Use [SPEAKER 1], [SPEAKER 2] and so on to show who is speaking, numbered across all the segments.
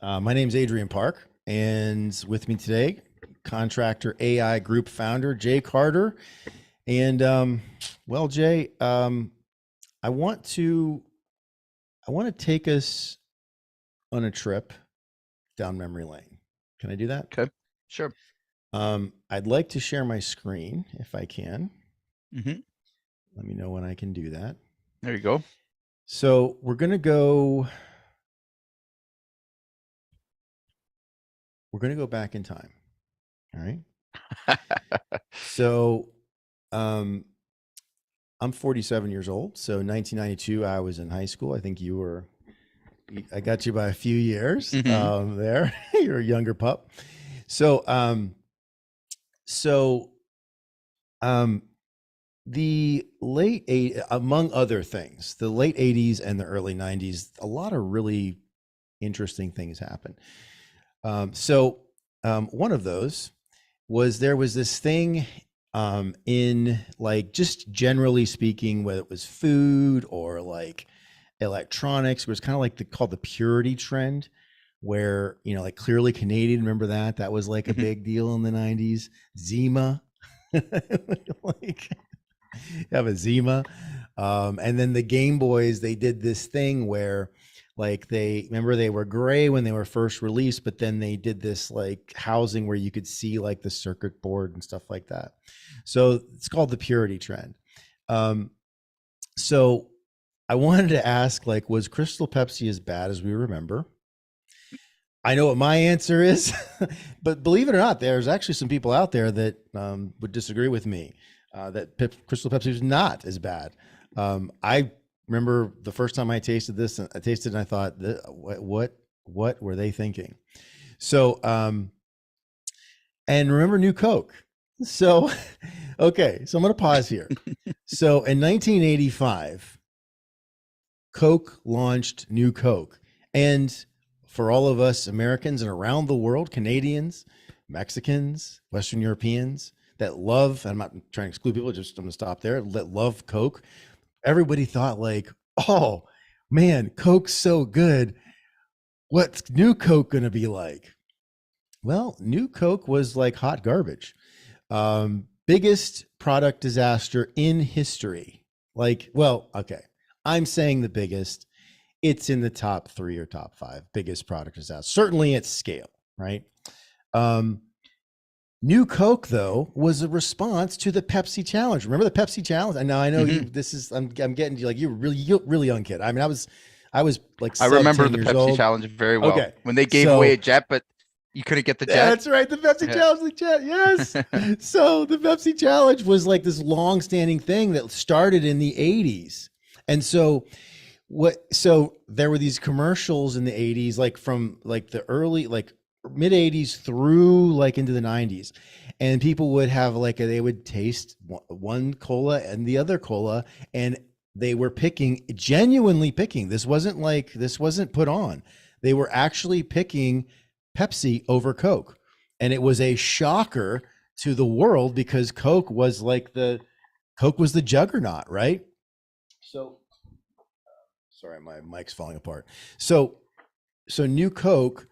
[SPEAKER 1] My name is Adrian Park, and with me today, Contractor AI Group founder Jay Carter. And Jay, I want to take us on a trip down memory lane. Can I do that?
[SPEAKER 2] Okay, sure.
[SPEAKER 1] I'd like to share my screen if I can.
[SPEAKER 2] Mm-hmm.
[SPEAKER 1] Let me know when I can do that.
[SPEAKER 2] There you go.
[SPEAKER 1] So we're gonna go back in time. All right. So, I'm 47 years old. So 1992, I was in high school. I think I got you by a few years
[SPEAKER 2] Mm-hmm.
[SPEAKER 1] there. You're a younger pup. So, so, um, the among other things, the late 80s and the early 90s, a lot of really interesting things happened. One of those was there was this thing in, like, just generally speaking, whether it was food or like electronics, it was kind of like called the purity trend, where, like, Clearly Canadian, remember that was like a
[SPEAKER 2] Mm-hmm.
[SPEAKER 1] big deal in the 90s. Zima. Like, have a Zima. And then the Game Boys, they did this thing where, like, they were gray when they were first released, but then they did this like housing where you could see like the circuit board and stuff like that. So it's called the purity trend. So I wanted to ask, like, was Crystal Pepsi as bad as we remember? I know what my answer is, but believe it or not, there's actually some people out there that would disagree with me, that Crystal Pepsi is not as bad. I remember the first time I tasted this, and I thought, what were they thinking? So, and remember New Coke. So, okay, so I'm going to pause here. So in 1985, Coke launched New Coke. And for all of us Americans and around the world, Canadians, Mexicans, Western Europeans that love, I'm not trying to exclude people, just I'm going to stop there, that love Coke. Everybody thought, like, oh man, Coke's so good. What's New Coke going to be like? Well, New Coke was like hot garbage. Biggest product disaster in history. Like, well, okay, I'm saying the biggest. It's in the top 3 or top 5 biggest product disaster, certainly at scale, right? New Coke, though, was a response to the Pepsi challenge. Remember the Pepsi challenge? And now I know
[SPEAKER 2] Mm-hmm.
[SPEAKER 1] you. This is I'm getting to you, like, you're really young kid. I mean, I was like
[SPEAKER 2] I
[SPEAKER 1] sub
[SPEAKER 2] remember
[SPEAKER 1] 10
[SPEAKER 2] the
[SPEAKER 1] years
[SPEAKER 2] Pepsi
[SPEAKER 1] old.
[SPEAKER 2] challenge very well.
[SPEAKER 1] Okay,
[SPEAKER 2] When they gave away a
[SPEAKER 1] so
[SPEAKER 2] jet, but you couldn't get the jet.
[SPEAKER 1] that's right, the Pepsi
[SPEAKER 2] Yeah.
[SPEAKER 1] challenge, the chat, yes. So the Pepsi challenge was like this long-standing thing that started in the 80s, and so there were these commercials in the 80s, like from like the early, like mid 80s through like into the 90s, and people would have like they would taste one cola and the other cola, and they were genuinely picking. This wasn't put on. They were actually picking Pepsi over Coke, and it was a shocker to the world because Coke was the juggernaut, right? So, sorry, my mic's falling apart. So New Coke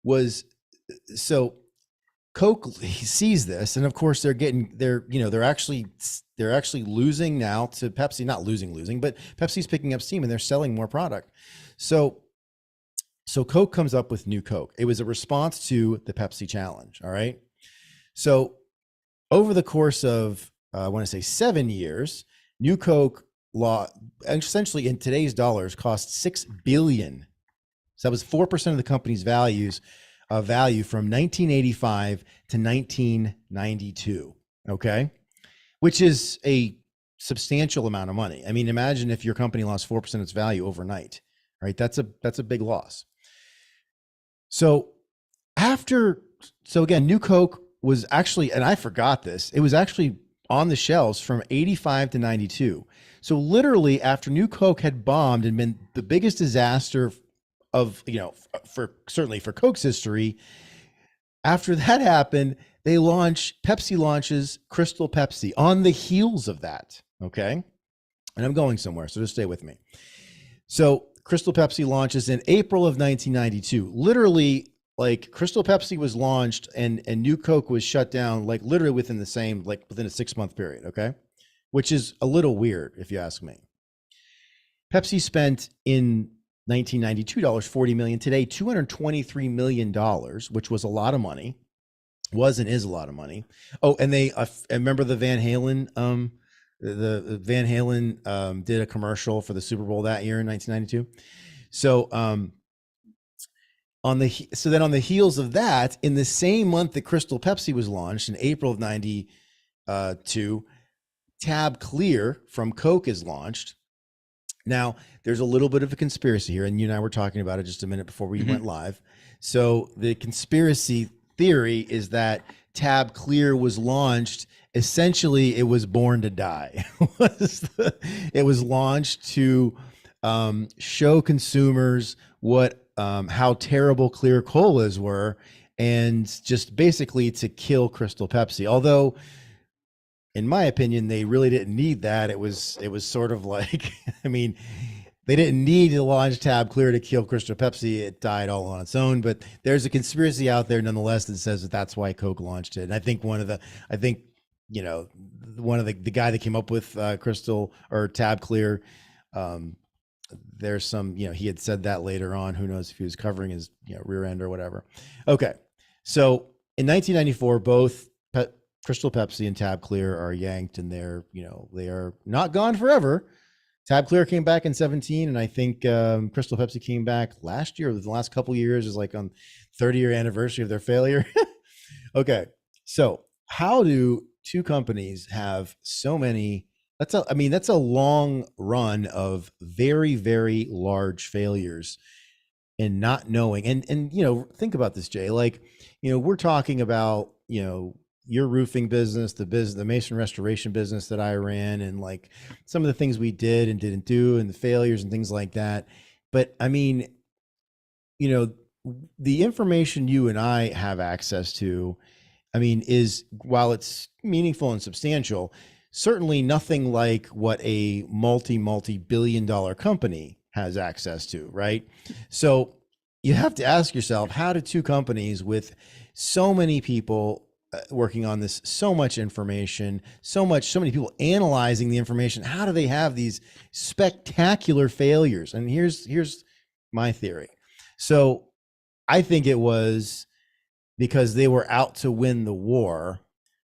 [SPEAKER 1] was so Coke sees this, and of course they're actually losing now to Pepsi. Not losing, but Pepsi's picking up steam and they're selling more product. So Coke comes up with New Coke. It was a response to the Pepsi challenge. All right. So over the course of I want to say 7 years, New Coke law essentially in today's dollars cost $6 billion. So that was 4% of the company's value from 1985 to 1992. Okay, which is a substantial amount of money. I mean, imagine if your company lost 4% of its value overnight. Right, that's a big loss. So again, New Coke was actually, and I forgot this, it was actually on the shelves from 85 to 92. So literally after New Coke had bombed and been the biggest disaster of, certainly for Coke's history, after that happened, Pepsi launches Crystal Pepsi on the heels of that. Okay. And I'm going somewhere, so just stay with me. So Crystal Pepsi launches in April of 1992. Literally, like Crystal Pepsi was launched and New Coke was shut down, like literally within the same, like within a 6-month period. Okay, which is a little weird if you ask me. Pepsi spent in 1992 $40 million. Today, $223 million, which was a lot of money. Was and is a lot of money. Oh, and they remember the Van Halen. The Van Halen did a commercial for the Super Bowl that year in 1992. So on the heels of that, in the same month that Crystal Pepsi was launched in April of 92, Tab Clear from Coke is launched. Now, there's a little bit of a conspiracy here, and you and I were talking about it just a minute before we went live. So the conspiracy theory is that Tab Clear was launched. Essentially, it was born to die. It was launched to show consumers what how terrible clear colas were, and just basically to kill Crystal Pepsi. Although, in my opinion, they really didn't need that. It was sort of like, I mean, they didn't need to launch Tab Clear to kill Crystal Pepsi. It died all on its own. But there's a conspiracy out there nonetheless that says that that's why Coke launched it. And I think one of the guy that came up with Crystal or Tab Clear, there's some, he had said that later on. Who knows if he was covering his rear end or whatever. Okay. So in 1994, both Crystal Pepsi and Tab Clear are yanked, and they are not gone forever. Tab Clear came back in 17, and I think Crystal Pepsi came back last year. The last couple of years is like on 30-year anniversary of their failure. Okay, so how do two companies have so many? That's a long run of very, very large failures and not knowing. And think about this, Jay. Like, we're talking about your roofing business, the mason restoration business that I ran, and like some of the things we did and didn't do, and the failures and things like that. But I mean, the information you and I have access to, I mean, is, while it's meaningful and substantial, certainly nothing like what a multi-billion-dollar company has access to, right? So you have to ask yourself, how do two companies with so many people working on this, so much information, so many people analyzing the information, how do they have these spectacular failures? And here's my theory. So I think it was because they were out to win the war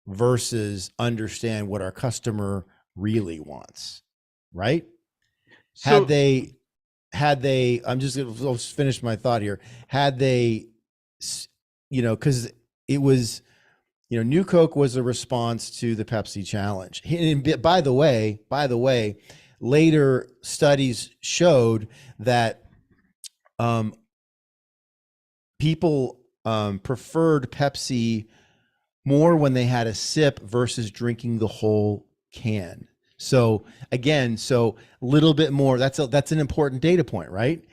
[SPEAKER 1] versus understand what our customer really wants, right? So had they, I'll finish my thought here. Had they, because it was, New Coke was a response to the Pepsi challenge. And by the way, later studies showed that people preferred Pepsi more when they had a sip versus drinking the whole can. So again, a little bit more. That's an important data point, right?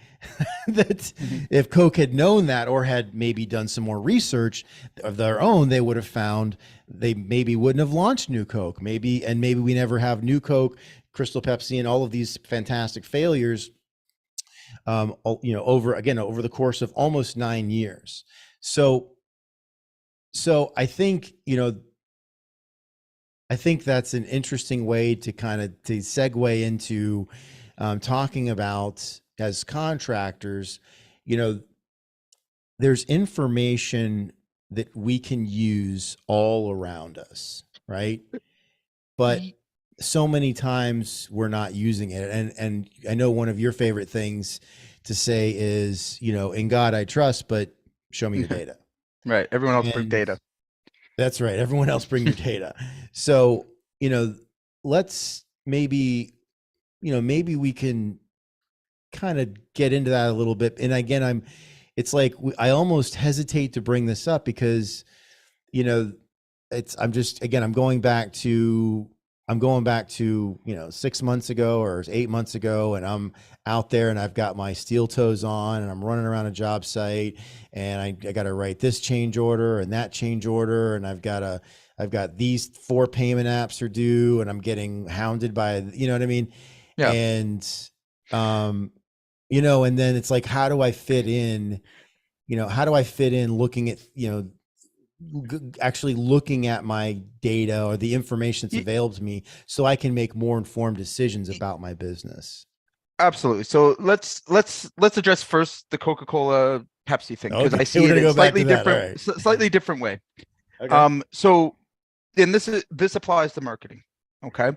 [SPEAKER 1] That if Coke had known that, or had maybe done some more research of their own, they would have found they maybe wouldn't have launched New Coke. Maybe we never have New Coke, Crystal Pepsi, and all of these fantastic failures. Over the course of almost 9 years. So I think that's an interesting way to to segue into talking about, as contractors, there's information that we can use all around us, right? But so many times we're not using it. And I know one of your favorite things to say is, in God I trust, but show me your data.
[SPEAKER 2] Right. Everyone else bring data.
[SPEAKER 1] That's right. Everyone else bring your data. So, let's maybe we can kind of get into that a little bit. And again, I almost hesitate to bring this up because, I'm going back to 6 months ago or 8 months ago, and I'm out there and I've got my steel toes on and I'm running around a job site, and I got to write this change order and that change order, and I've got these 4 payment apps are due, and I'm getting hounded by, you know what I mean?
[SPEAKER 2] Yeah.
[SPEAKER 1] And and then it's like, how do I fit in, how do I fit in looking at, actually looking at my data or the information that's
[SPEAKER 2] Y-
[SPEAKER 1] available to me so I can make more informed decisions about my business.
[SPEAKER 2] Absolutely. So let's address first the Coca-Cola Pepsi thing, because I
[SPEAKER 1] Okay,
[SPEAKER 2] see
[SPEAKER 1] we're
[SPEAKER 2] it
[SPEAKER 1] gonna
[SPEAKER 2] in
[SPEAKER 1] go back to that. All right.
[SPEAKER 2] slightly different way.
[SPEAKER 1] Okay.
[SPEAKER 2] So, and this applies to marketing. Okay.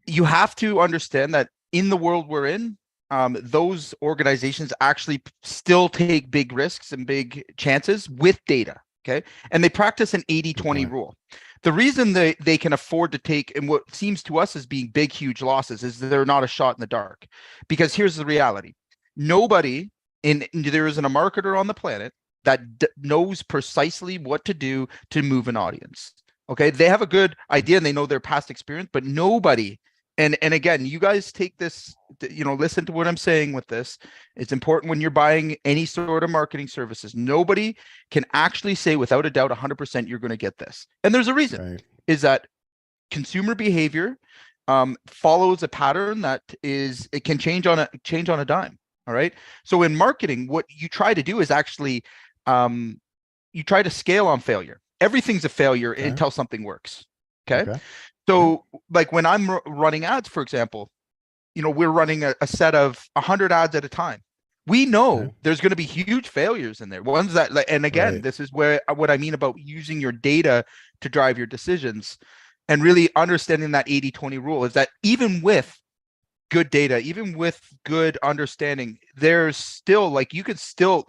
[SPEAKER 2] You have to understand that in the world we're in, those organizations actually still take big risks and big chances with data. Okay. And they practice an 80-20 rule. The reason they can afford to take, and what seems to us as being big, huge losses, is that they're not a shot in the dark. Because here's the reality. Nobody there isn't a marketer on the planet that knows precisely what to do to move an audience. Okay. They have a good idea and they know their past experience, but nobody, and again, you guys take this, listen to what I'm saying with this. It's important when you're buying any sort of marketing services. Nobody can actually say without a doubt 100% you're going to get this. And there's a reason,
[SPEAKER 1] Right.
[SPEAKER 2] is that consumer behavior follows a pattern that it can change on a dime. All right. So in marketing, what you try to do is actually you try to scale on failure. Everything's a failure until something works. Okay. So like when I'm running ads, for example, we're running a set of 100 ads at a time. We know there's going to be huge failures in there. Ones that, and again, this is where what I mean about using your data to drive your decisions, and really understanding that 80-20 rule is that even with good data, even with good understanding, there's still you could still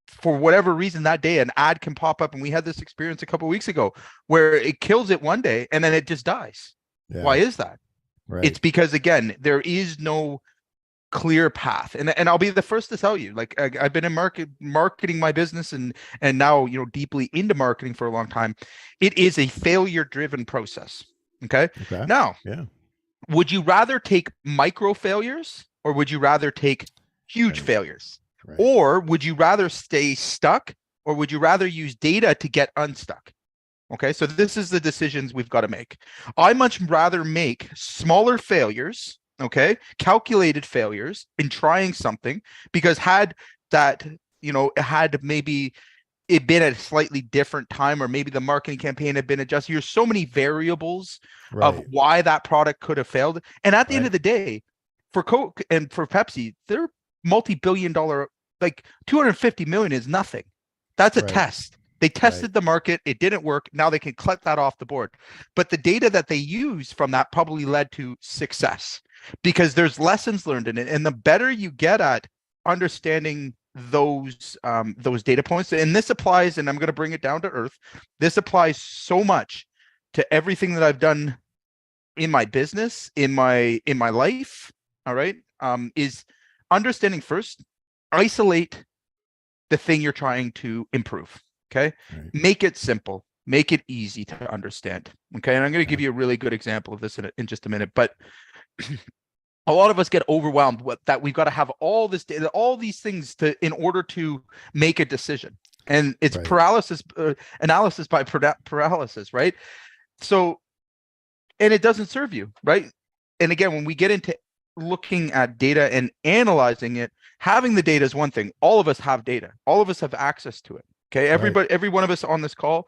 [SPEAKER 2] for whatever reason that day an ad can pop up, and we had this experience a couple of weeks ago where it kills it one day and then it just dies. Why is that? It's because, again, there is no clear path, and I'll be the first to tell you, I've been in marketing my business and now deeply into marketing for a long time. It is a failure driven process. Okay. Now, would you rather take micro failures, or would you rather take huge failures? Or would you rather stay stuck, or would you rather use data to get unstuck? Okay, so this is the decisions we've got to make. I much rather make smaller failures, okay, calculated failures in trying something, because had maybe it been at a slightly different time, or maybe the marketing campaign had been adjusted. There's so many variables of why that product could have failed. And at the end of the day, for Coke and for Pepsi, they're multi-billion dollar, 250 million is nothing. That's a test. They tested the market. It didn't work. Now they can collect that off the board. But the data that they use from that probably led to success, because there's lessons learned in it. And the better you get at understanding those data points, and this applies, and I'm going to bring it down to earth. This applies so much to everything that I've done in my business, in my life. All right. Is understanding first, isolate the thing you're trying to improve. Okay. Make it simple, make it easy to understand. Okay. And I'm going to give you a really good example of this in just a minute, but a lot of us get overwhelmed with that. We've got to have all this data, all these things in order to make a decision. And it's analysis by paralysis, right? So, and it doesn't serve you, right? And again, when we get into looking at data and analyzing it, having the data is one thing. All of us have data. All of us have access to it. Okay. Every one of us on this call,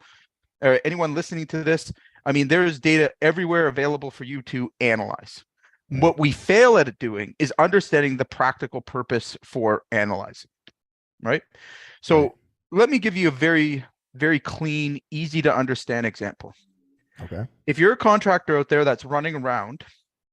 [SPEAKER 2] or anyone listening to this, I mean, there is data everywhere available for you to analyze. What we fail at doing is understanding the practical purpose for analyzing, right? So let me give you a very, very clean, easy to understand example.
[SPEAKER 1] Okay.
[SPEAKER 2] If you're a contractor out there that's running around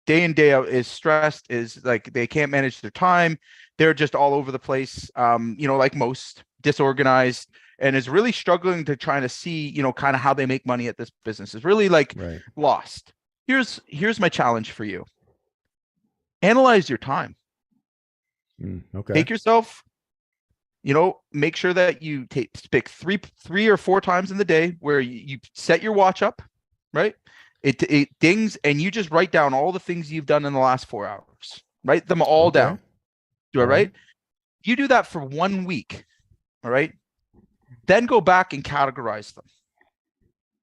[SPEAKER 2] day in, day out, is stressed, is they can't manage their time, they're just all over the place, like most, disorganized, and is really struggling to try to see, kind of how they make money at this business, is really lost. Here's my challenge for you. Analyze your time.
[SPEAKER 1] Okay.
[SPEAKER 2] Take yourself, make sure that you pick three or four times in the day where you set your watch up, right? It dings, and you just write down all the things you've done in the last 4 hours. Write them all down. Do I right? You do that for 1 week. All right. Then go back and categorize them.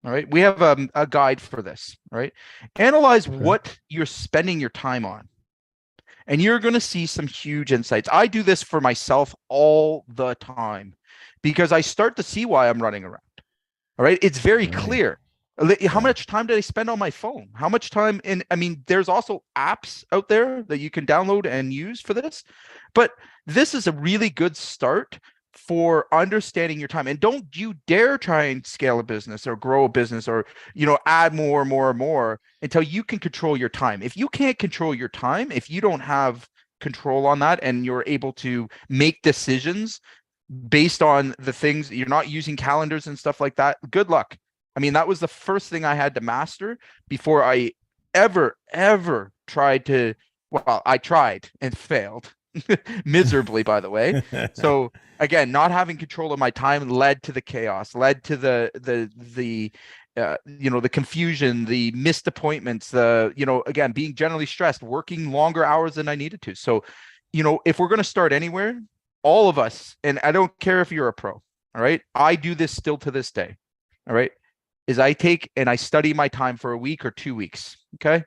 [SPEAKER 2] All right. We have a guide for this. All right. Analyze what you're spending your time on. and you're going to see some huge insights. I do this for myself all the time because I start to see why I'm running around. All right. It's very clear. How much time did I spend on my phone? How much time I mean, there's also apps out there that you can download and use for this, but this is a really good start for understanding your time. And don't you dare try and scale a business or grow a business or, add more until you can control your time. If you can't control your time, if you don't have control on that and you're able to make decisions based on the things, you're not using calendars and stuff like that, good luck. I mean, that was the first thing I had to master before I ever tried to, well, I tried and failed miserably, by the way. So again, not having control of my time led to the chaos, led to the confusion, the missed appointments, again, being generally stressed, working longer hours than I needed to. So, if we're going to start anywhere, all of us, and I don't care if you're a pro, all right, I do this still to this day, all right, is I take and I study my time for a week or 2 weeks, okay?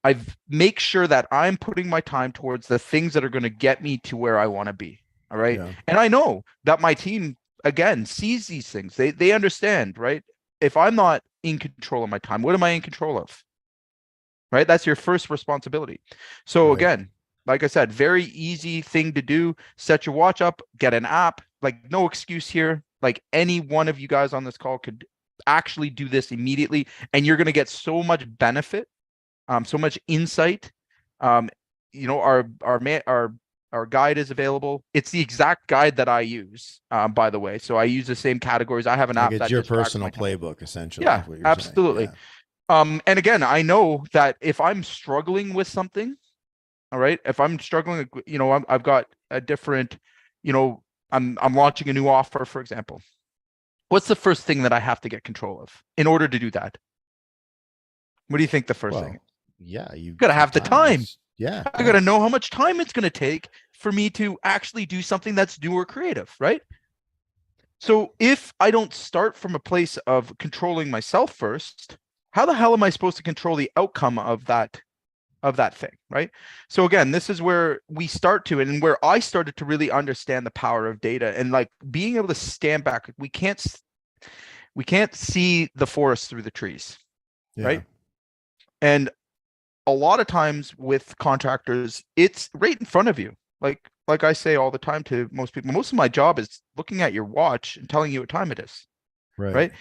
[SPEAKER 2] I make sure that I'm putting my time towards the things that are going to get me to where I want to be, all right? Yeah. And I know that my team, again, sees these things. They understand, right? If I'm not in control of my time, what am I in control of? Right? That's your first responsibility. So right. Again, like I said, very easy thing to do. Set your watch up, get an app, like no excuse here. Like any one of you guys on this call could actually do this immediately. And you're going to get so much benefit, so much insight. Our guide is available. It's the exact guide that I use, by the way. So I use the same categories. I have an app
[SPEAKER 1] that's your personal playbook, essentially.
[SPEAKER 2] Yeah, absolutely. Yeah. And again, I know that if I'm struggling with something, all right, if I'm struggling, I've got a different, I'm launching a new offer, for example. What's the first thing that I have to get control of in order to do that? What do you think the first thing?
[SPEAKER 1] Yeah, you
[SPEAKER 2] got to have the time.
[SPEAKER 1] Yeah,
[SPEAKER 2] I got to know how much time it's going to take for me to actually do something that's new or creative, right? So if I don't start from a place of controlling myself first, how the hell am I supposed to control the outcome of that thing, right? So again, this is where we start to, and where I started to really understand the power of data and like being able to stand back. We can't see the forest through the trees, right? And a lot of times with contractors, it's right in front of you. Like I say all the time to most people, most of my job is looking at your watch and telling you what time it is, right?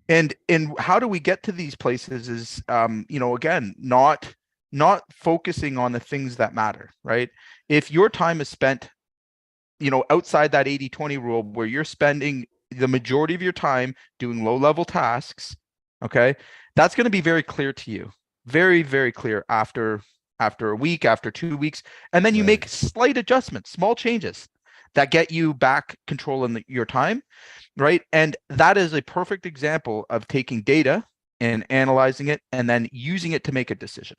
[SPEAKER 2] And how do we get to these places is, again, not focusing on the things that matter, right? If your time is spent, outside that 80-20 rule where you're spending the majority of your time doing low-level tasks, okay, that's going to be very clear to you. Very, very clear after a week, after 2 weeks. And then you make slight adjustments, small changes that get you back controlling your time, right? And that is a perfect example of taking data and analyzing it and then using it to make a decision,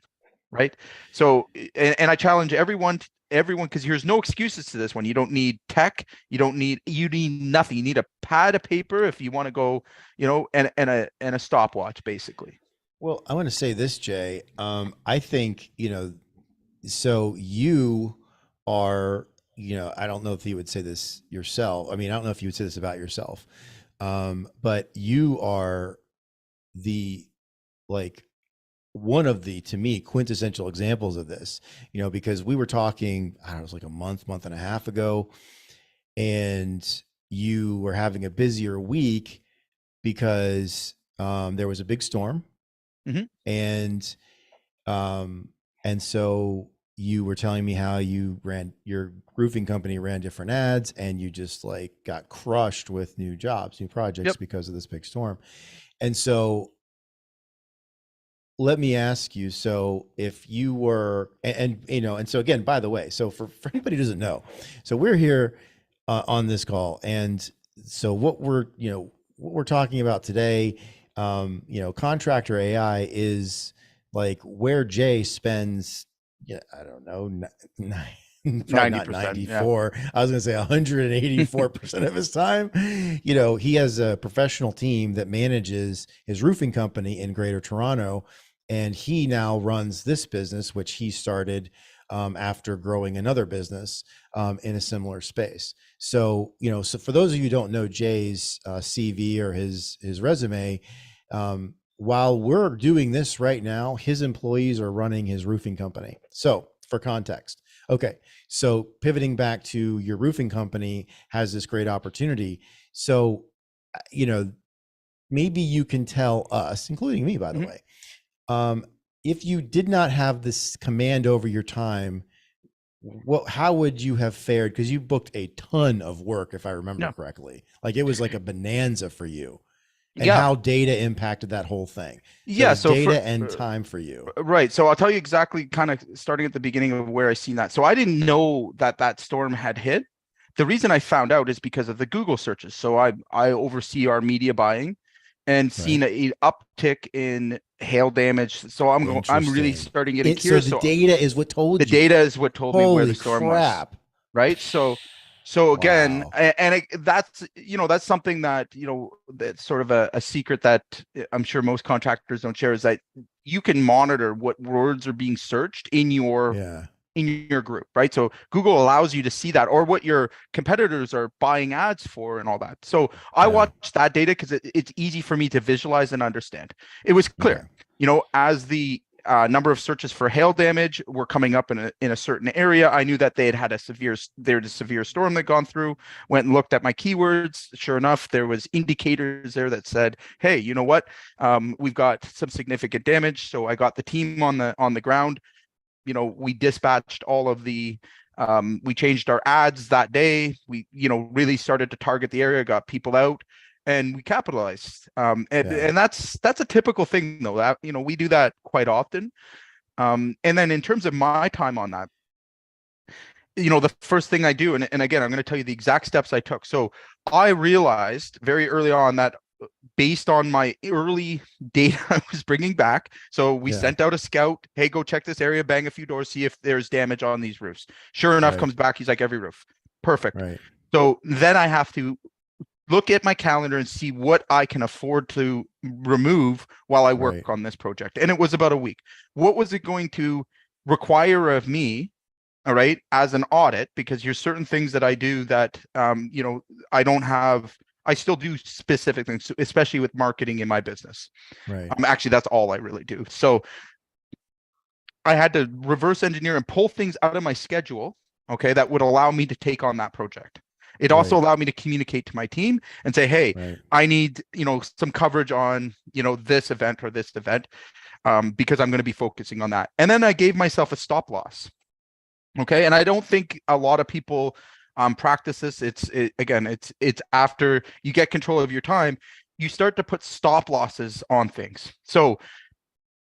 [SPEAKER 2] right? So, and I challenge everyone, because there's no excuses to this one. You don't need tech. You need nothing. You need a pad of paper if you want to go, and a stopwatch, basically.
[SPEAKER 1] Well, I want to say this, Jay. I think, so you are, I don't know if you would say this yourself. I mean, I don't know if you would say this about yourself, but you are one of the, to me, quintessential examples of this, because we were talking, I don't know, it was like a month and a half ago, and you were having a busier week because there was a big storm.
[SPEAKER 2] Mm-hmm.
[SPEAKER 1] And so you were telling me how your roofing company ran different ads and you just got crushed with new projects because of this big storm. And so let me ask you, so if you were, and so again, by the way, so for anybody who doesn't know, so we're here on this call. And so what we're talking about today, Contractor AI is where Jay spends, I don't know, 94. Yeah. I was going to say 184% of his time. He has a professional team that manages his roofing company in Greater Toronto, and he now runs this business, which he started after growing another business in a similar space. So, so for those of you who don't know Jay's CV or his resume, while we're doing this right now, his employees are running his roofing company. So for context, okay, so pivoting back to your roofing company has this great opportunity. So, maybe you can tell us, including me, by the way, if you did not have this command over your time, how would you have fared? Because you booked a ton of work, if I remember correctly. Like it was like a bonanza for you. And how data impacted that whole thing. So data and time for you.
[SPEAKER 2] Right. So I'll tell you exactly, kind of starting at the beginning of where I seen that. So I didn't know that storm had hit. The reason I found out is because of the Google searches. So I oversee our media buying, and seen an uptick in hail damage. So I'm really starting getting curious.
[SPEAKER 1] So the data is what told you.
[SPEAKER 2] The data is what told me where the storm was. Right. So again, and that's something that, that's sort of a secret that I'm sure most contractors don't share, is that you can monitor what words are being searched in your group, right? So Google allows you to see that, or what your competitors are buying ads for and all that. So I watched that data because it's easy for me to visualize and understand. It was clear, as the number of searches for hail damage were coming up in a certain area, I knew that they had a severe storm that gone through. Went and looked at my keywords. Sure enough, there was indicators there that said, hey, you know what? We've got some significant damage. So I got the team on the ground. We dispatched all of the, we changed our ads that day. We, really started to target the area, got people out, and we capitalized. And that's a typical thing, though. That, we do that quite often. And then in terms of my time on that, the first thing I do, and again, I'm going to tell you the exact steps I took. So I realized very early on that, based on my early data I was bringing back. So we sent out a scout, hey, go check this area, bang a few doors, see if there's damage on these roofs. Sure enough, comes back, he's like, every roof. Perfect. So then I have to look at my calendar and see what I can afford to remove while I work on this project. And it was about a week. What was it going to require of me, all right, as an audit? Because there's certain things that I do that, I still do specific things, especially with marketing in my business. Actually, that's all I really do. So I had to reverse engineer and pull things out of my schedule, that would allow me to take on that project. It also allowed me to communicate to my team and say, hey, I need, some coverage on, this event or this event, because I'm going to be focusing on that. And then I gave myself a stop loss. And I don't think a lot of people practice this. It's after you get control of your time, you start to put stop losses on things. So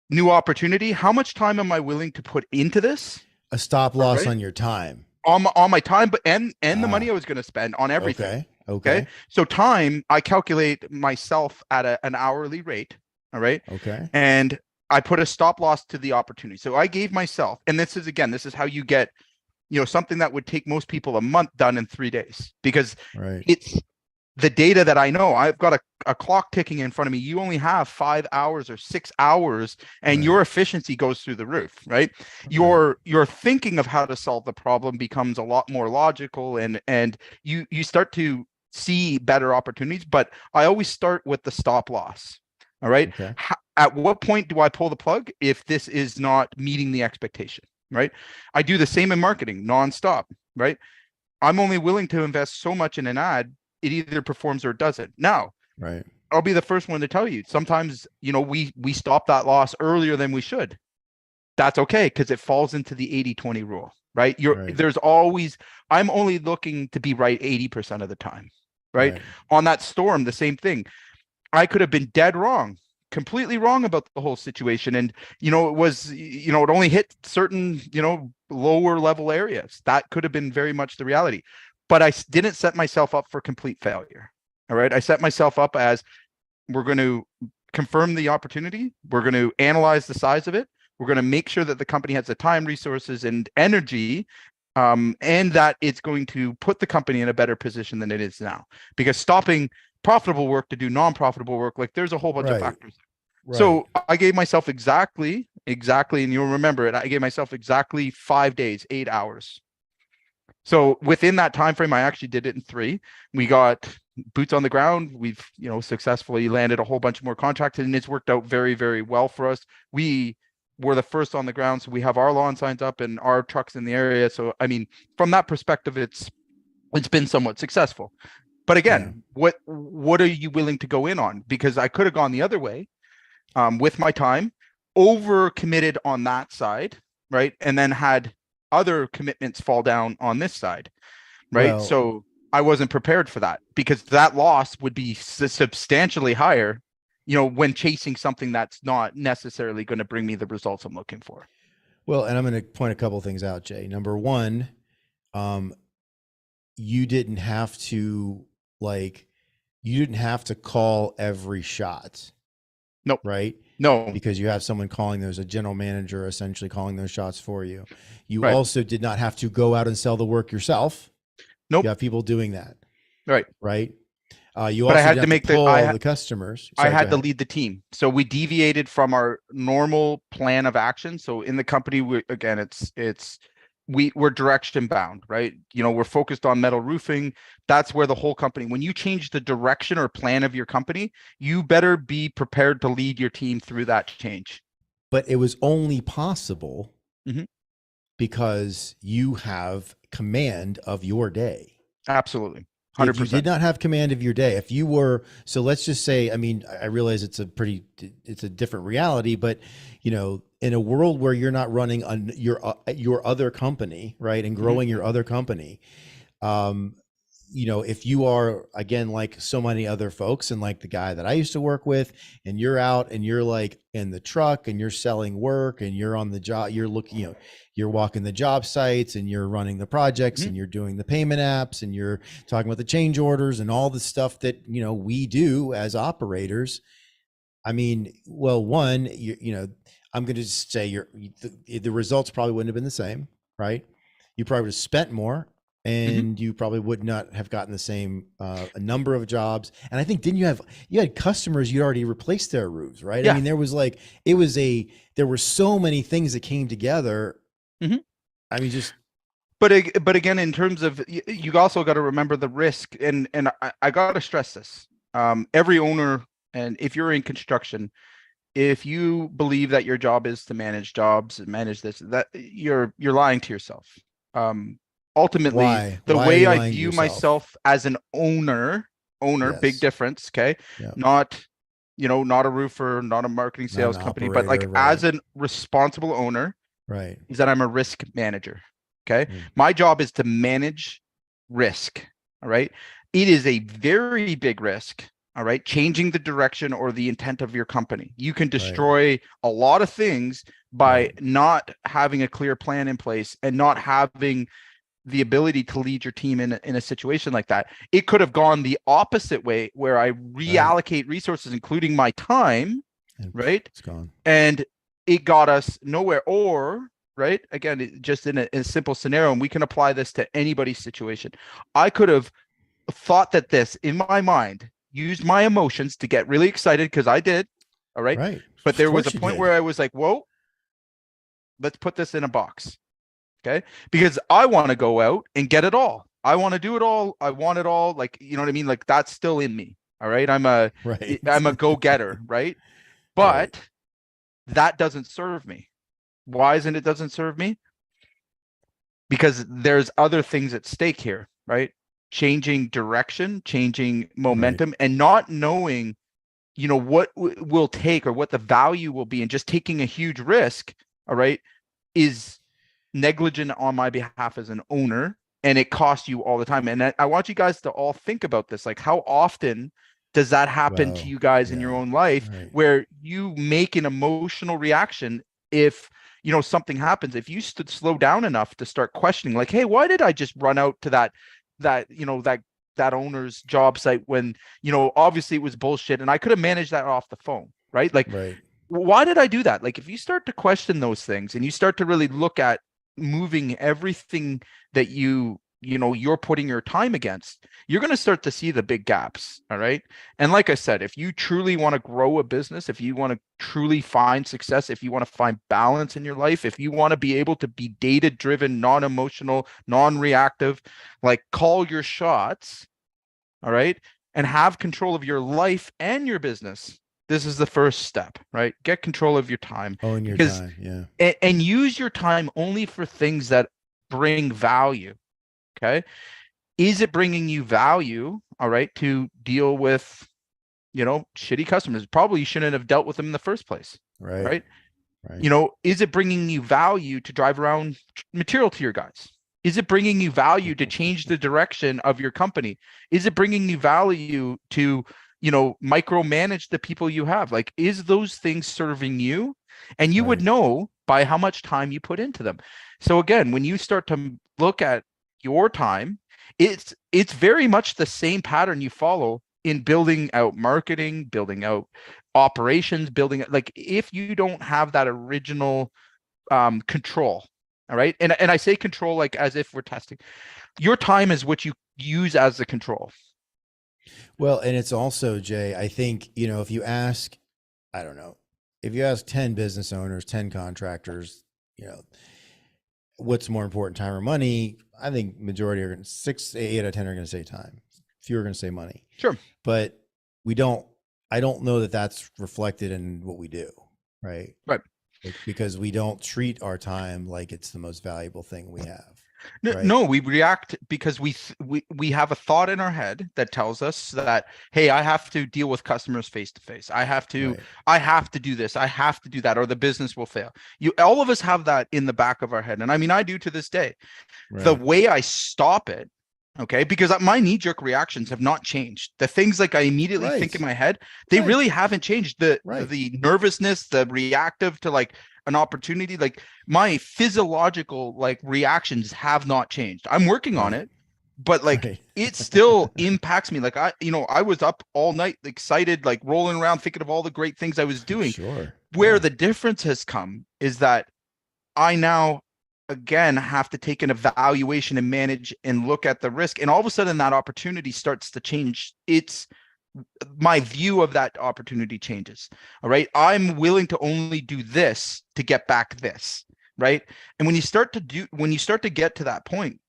[SPEAKER 2] new opportunity, how much time am I willing to put into this?
[SPEAKER 1] A stop loss on your time.
[SPEAKER 2] On my time, but and the money I was going to spend on everything. Okay. So time, I calculate myself at an hourly rate. All right. And I put a stop loss to the opportunity. So I gave myself, and this is how you get, something that would take most people a month done in 3 days, because it's the data that I know. I've got a clock ticking in front of me. You only have 5 hours or 6 hours, and your efficiency goes through the roof, right? Your thinking of how to solve the problem becomes a lot more logical, and you start to see better opportunities. But I always start with the stop loss. All right. At what point do I pull the plug if this is not meeting the expectation? Right. I do the same in marketing nonstop. Right. I'm only willing to invest so much in an ad. It either performs or it doesn't. Now, I'll be the first one to tell you, sometimes, we stop that loss earlier than we should. That's okay, because it falls into the 80-20 rule, right? There's always, I'm only looking to be right 80% of the time, right? On that storm, the same thing. I could have been dead wrong, completely wrong about the whole situation. And, it was, it only hit certain, lower level areas. That could have been very much the reality. But I didn't set myself up for complete failure. All right. I set myself up as, we're going to confirm the opportunity. We're going to analyze the size of it. We're going to make sure that the company has the time, resources, and energy, and that it's going to put the company in a better position than it is now. Because stopping profitable work to do non-profitable work, like there's a whole bunch of factors. So I gave myself exactly exactly. And you'll remember it. I gave myself exactly 5 days, 8 hours. So within that time frame, I actually did it in 3. We got boots on the ground. We've, successfully landed a whole bunch more contracts, and it's worked out very, very well for us. We were the first on the ground, so we have our lawn signs up and our trucks in the area. So I mean, from that perspective, it's been somewhat successful. But again, what are you willing to go in on? Because I could have gone the other way, with my time, over committed on that side, right, and then had other commitments fall down on this side, right?
[SPEAKER 1] Well,
[SPEAKER 2] so I wasn't prepared for that, because that loss would be substantially higher, when chasing something that's not necessarily going to bring me the results I'm looking for.
[SPEAKER 1] Well, and I'm going to point a couple things out, Jay. Number one, you didn't have to call every shot.
[SPEAKER 2] Nope.
[SPEAKER 1] Right?
[SPEAKER 2] No.
[SPEAKER 1] Because you have someone calling those, a general manager essentially calling those shots for you. You
[SPEAKER 2] Right.
[SPEAKER 1] also did not have to go out and sell the work yourself.
[SPEAKER 2] Nope.
[SPEAKER 1] You have people doing that.
[SPEAKER 2] Right.
[SPEAKER 1] Right.
[SPEAKER 2] But I had to make
[SPEAKER 1] the customers.
[SPEAKER 2] Sorry, I had to lead the team. So we deviated from our normal plan of action. So in the company, we're direction bound, right? We're focused on metal roofing. That's where the whole company, when you change the direction or plan of your company, you better be prepared to lead your team through that change.
[SPEAKER 1] But it was only possible because you have command of your day.
[SPEAKER 2] Absolutely. 100%.
[SPEAKER 1] If you did not have command of your day, if you were, so let's just say, I mean, I realize it's a different reality, but in a world where you're not running on your other company, right, and growing your other company, if you are, again, like so many other folks, and like the guy that I used to work with, and you're out and you're like in the truck and you're selling work and you're on the job, you're looking, you're walking the job sites and you're running the projects and you're doing the payment apps and you're talking about the change orders and all the stuff that, we do as operators. I mean, well, one, I'm going to just say the results probably wouldn't have been the same, right? You probably would have spent more, and you probably would not have gotten the same a number of jobs. And I think, you had customers you'd already replaced their roofs, right?
[SPEAKER 2] Yeah.
[SPEAKER 1] I mean, there were so many things that came together. I mean,
[SPEAKER 2] but again, in terms of, you also got to remember the risk, and I got to stress this. Every owner, and if you're in construction, if you believe that your job is to manage jobs and manage this, that you're lying to yourself. Ultimately,
[SPEAKER 1] Why
[SPEAKER 2] way I view myself as an owner,
[SPEAKER 1] Yes.
[SPEAKER 2] Big difference. Okay.
[SPEAKER 1] Yeah.
[SPEAKER 2] Not a roofer, not a marketing sales company, but like as a responsible owner,
[SPEAKER 1] right,
[SPEAKER 2] is that I'm a risk manager. Okay. My job is to manage risk. All right. It is a very big risk. All right. Changing the direction or the intent of your company. You can destroy a lot of things by not having a clear plan in place and not having the ability to lead your team in a situation like that. It could have gone the opposite way, where I reallocate resources, including my time, right?
[SPEAKER 1] It's gone.
[SPEAKER 2] And it got us nowhere. Or, right, again, just in a simple scenario, and we can apply this to anybody's situation. I could have thought that this, in my mind, used my emotions to get really excited, because I did. All right.
[SPEAKER 1] Right.
[SPEAKER 2] But there was a point where I was like, whoa, let's put this in a box. Okay. Because I want to go out and get it all. I want to do it all. I want it all. Like, you know what I mean? Like, that's still in me. All right. I'm a go-getter. Right. But that doesn't serve me. Why isn't it doesn't serve me? Because there's other things at stake here, right? Changing direction, changing momentum, and not knowing, what will take or what the value will be, and just taking a huge risk, all right, is negligent on my behalf as an owner, and it costs you all the time. And I want you guys to all think about this. Like, how often does that happen to you guys in your own life, where you make an emotional reaction if something happens? If you slow down enough to start questioning, like, hey, why did I just run out to that owner's job site when obviously it was bullshit and I could have managed that off the phone, right? Like, why did I do that? Like, if you start to question those things and you start to really look at moving everything that you you're putting your time against, you're going to start to see the big gaps. All right. And like I said, if you truly want to grow a business, if you want to truly find success, if you want to find balance in your life, if you want to be able to be data driven, non-emotional, non-reactive, like call your shots, all right, and have control of your life and your business, this is the first step, right? Get control of your time.
[SPEAKER 1] Own your
[SPEAKER 2] Because
[SPEAKER 1] time. Yeah.
[SPEAKER 2] and use your time only for things that bring value. Okay. Is it bringing you value? All right. To deal with, shitty customers? Probably you shouldn't have dealt with them in the first place.
[SPEAKER 1] Right.
[SPEAKER 2] Right.
[SPEAKER 1] Right.
[SPEAKER 2] Is it bringing you value to drive around material to your guys? Is it bringing you value to change the direction of your company? Is it bringing you value to, micromanage the people you have? Like, is those things serving you? And you would know by how much time you put into them. So again, when you start to look at your time, it's very much the same pattern you follow in building out marketing, building out operations, building, like, if you don't have that original control. All right. And I say control like as if we're testing. Your time is what you use as the control.
[SPEAKER 1] Well, and it's also, Jay, I think, if you ask, I don't know, if you ask 10 business owners, 10 contractors, what's more important, time or money? I think majority are going to 8 out of 10 are going to say time. Few are going to say money.
[SPEAKER 2] Sure.
[SPEAKER 1] But I don't know that that's reflected in what we do. Right.
[SPEAKER 2] Right.
[SPEAKER 1] Because we don't treat our time like it's the most valuable thing we have.
[SPEAKER 2] No,
[SPEAKER 1] right?
[SPEAKER 2] No, we react because we have a thought in our head that tells us that, hey, I have to deal with customers face to face. I have to do this. I have to do that, or the business will fail. All of us have that in the back of our head. And I mean, I do to this day. Right. The way I stop it, okay, because my knee-jerk reactions have not changed. The things like I immediately think in my head, they really haven't changed. The nervousness, the reactive to like an opportunity, like my physiological like reactions have not changed. I'm working on it, but like it still impacts me. Like I was up all night, excited, like rolling around, thinking of all the great things I was doing.
[SPEAKER 1] Sure.
[SPEAKER 2] Where the difference has come is that I now again have to take an evaluation and manage and look at the risk, and all of a sudden that opportunity starts to change. My view of that opportunity changes. All right, I'm willing to only do this to get back this, right? And when you start to get to that point,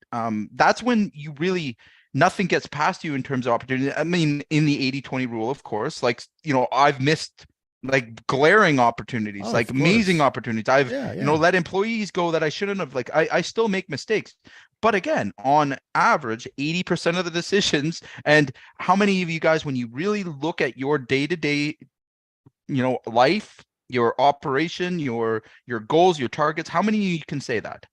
[SPEAKER 2] that's when you really, nothing gets past you in terms of opportunity. I mean, in the 80-20 rule, of course, like, I've missed like glaring opportunities, like amazing opportunities. I've let employees go that I shouldn't have. Like I still make mistakes, but again, on average, 80% of the decisions. And how many of you guys, when you really look at your day-to-day, life, your operation, your goals, your targets, how many of you can say that,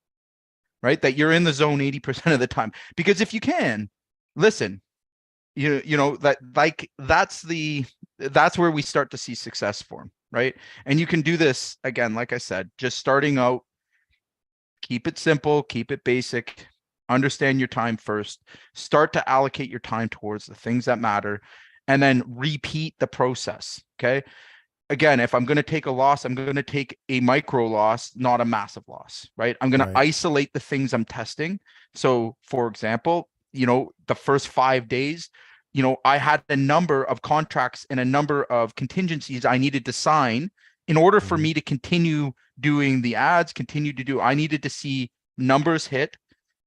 [SPEAKER 2] right? That you're in the zone 80% of the time? Because if you can, listen, that's where we start to see success form, right? And you can do this again, like I said, just starting out, keep it simple, keep it basic, understand your time first, start to allocate your time towards the things that matter, and then repeat the process. Okay. Again, if I'm going to take a loss, I'm going to take a micro loss, not a massive loss, right? I'm going to isolate the things I'm testing. So for example, the first 5 days, I had a number of contracts and a number of contingencies I needed to sign in order for me to continue doing the ads, I needed to see numbers hit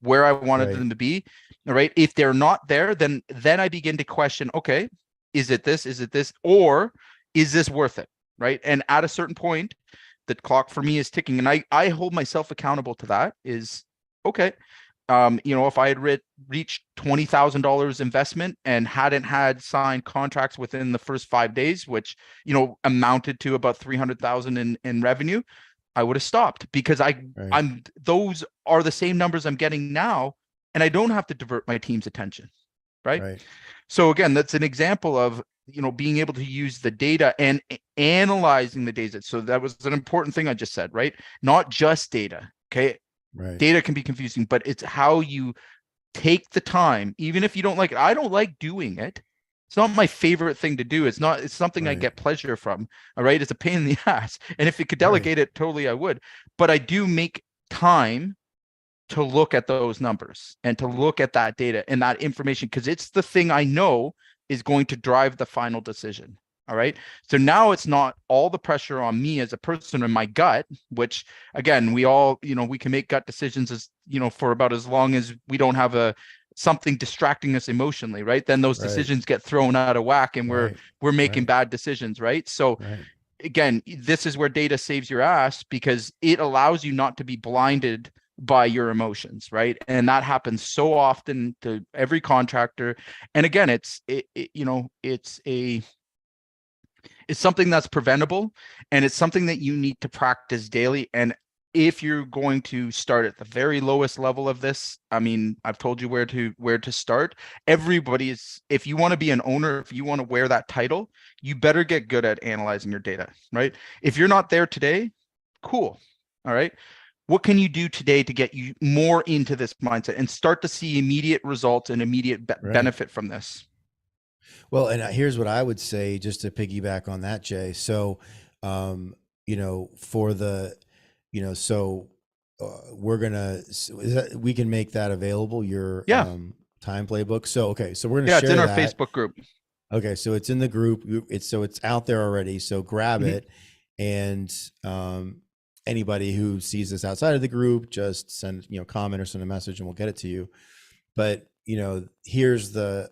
[SPEAKER 2] where I wanted them to be. All right. If they're not there, then I begin to question, okay, is it this, or is this worth it? Right. And at a certain point, the clock for me is ticking, and I hold myself accountable to that. Is okay. If I had reached $20,000 investment and hadn't had signed contracts within the first 5 days, which, amounted to about 300,000 in revenue, I would have stopped, because those are the same numbers I'm getting now, and I don't have to divert my team's attention. Right. So again, that's an example of, being able to use the data and analyzing the data. So that was an important thing I just said, right? Not just data. Okay. Right. Data can be confusing, but it's how you take the time, even if you don't like it. I don't like doing it. It's not my favorite thing to do. It's something I get pleasure from. All right. It's a pain in the ass. And if it could delegate it, totally I would. But I do make time to look at those numbers and to look at that data and that information, because it's the thing I know is going to drive the final decision. All right. So now it's not all the pressure on me as a person in my gut, which again, we all, we can make gut decisions as, for about as long as we don't have something distracting us emotionally, right? Then those decisions get thrown out of whack and we're making bad decisions, right? So again, this is where data saves your ass, because it allows you not to be blinded by your emotions, right? And that happens so often to every contractor. And again, it's something that's preventable, and it's something that you need to practice daily. And if you're going to start at the very lowest level of this, I mean, I've told you where to start. Everybody is, if you want to be an owner, if you want to wear that title, you better get good at analyzing your data, right? If you're not there today, cool. All right. What can you do today to get you more into this mindset and start to see immediate results and immediate benefit from this?
[SPEAKER 1] Well, and here's what I would say, just to piggyback on that, Jay. So, for the, so we can make that available, your time playbook. So, okay. So we're going to share
[SPEAKER 2] it's in our
[SPEAKER 1] that.
[SPEAKER 2] Facebook group.
[SPEAKER 1] Okay. So it's in the group. It's out there already. So grab it. And, anybody who sees this outside of the group, just send, comment or send a message and we'll get it to you. But, here's the,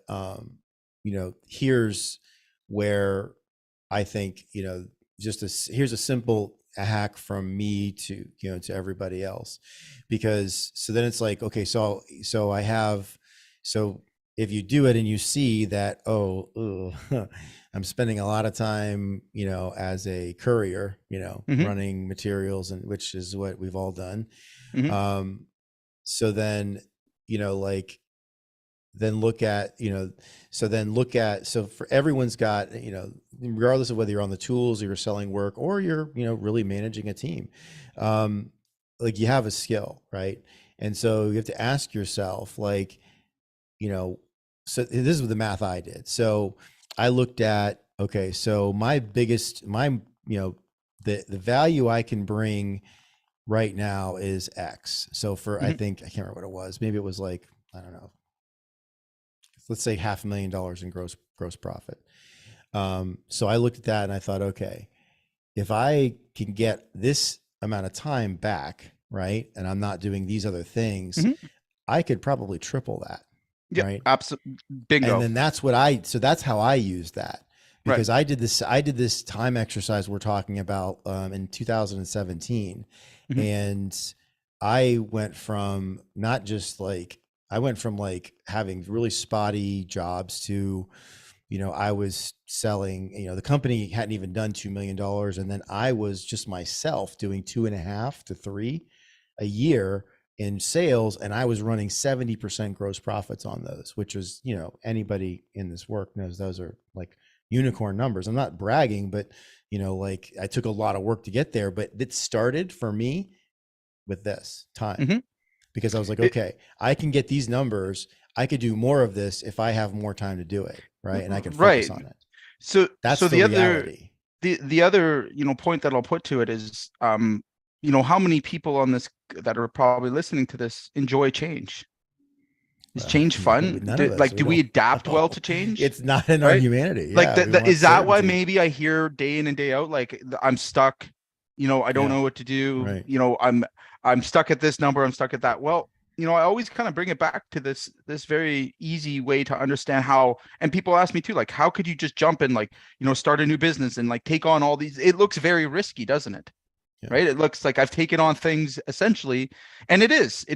[SPEAKER 1] here's where I think, here's a simple hack from me to, to everybody else, because so then it's like, okay, so if you do it and you see that, I'm spending a lot of time, as a courier, running materials, and which is what we've all done. So then, so for everyone's got, regardless of whether you're on the tools or you're selling work or you're, really managing a team, like you have a skill, right? And so you have to ask yourself, like, so this is the math I did. So I looked at, okay, so the value I can bring right now is X. So for, I think, I can't remember what it was. Maybe it was like, I don't know, let's say $500,000 in gross profit. So I looked at that and I thought, okay, if I can get this amount of time back, right, and I'm not doing these other things, I could probably triple that.
[SPEAKER 2] Yeah,
[SPEAKER 1] right.
[SPEAKER 2] Absolutely. Bingo.
[SPEAKER 1] And then that's how I used that, because I did this time exercise we're talking about in 2017. And I went from having really spotty jobs to, I was selling, the company hadn't even done $2 million. And then I was just myself doing 2.5 to 3 a year in sales. And I was running 70% gross profits on those, which was, anybody in this work knows those are like unicorn numbers. I'm not bragging, but, I took a lot of work to get there, but it started for me with this time, because I was like, okay, I can get these numbers. I could do more of this if I have more time to do it. Right. And I can focus on it.
[SPEAKER 2] So
[SPEAKER 1] that's
[SPEAKER 2] the
[SPEAKER 1] reality.
[SPEAKER 2] The other, point that I'll put to it is, how many people on this that are probably listening to this enjoy change? Is change fun? Do we adapt well to change?
[SPEAKER 1] It's not in our humanity.
[SPEAKER 2] Is that why maybe I hear day in and day out, like, I'm stuck, I don't know what to do. Right. I'm stuck at this number. I'm stuck at that. Well, I always kind of bring it back to this very easy way to understand how, and people ask me too, like, how could you just jump in, like, start a new business and like take on all these? It looks very risky, doesn't it? Yeah. Right. It looks like I've taken on things essentially, and there is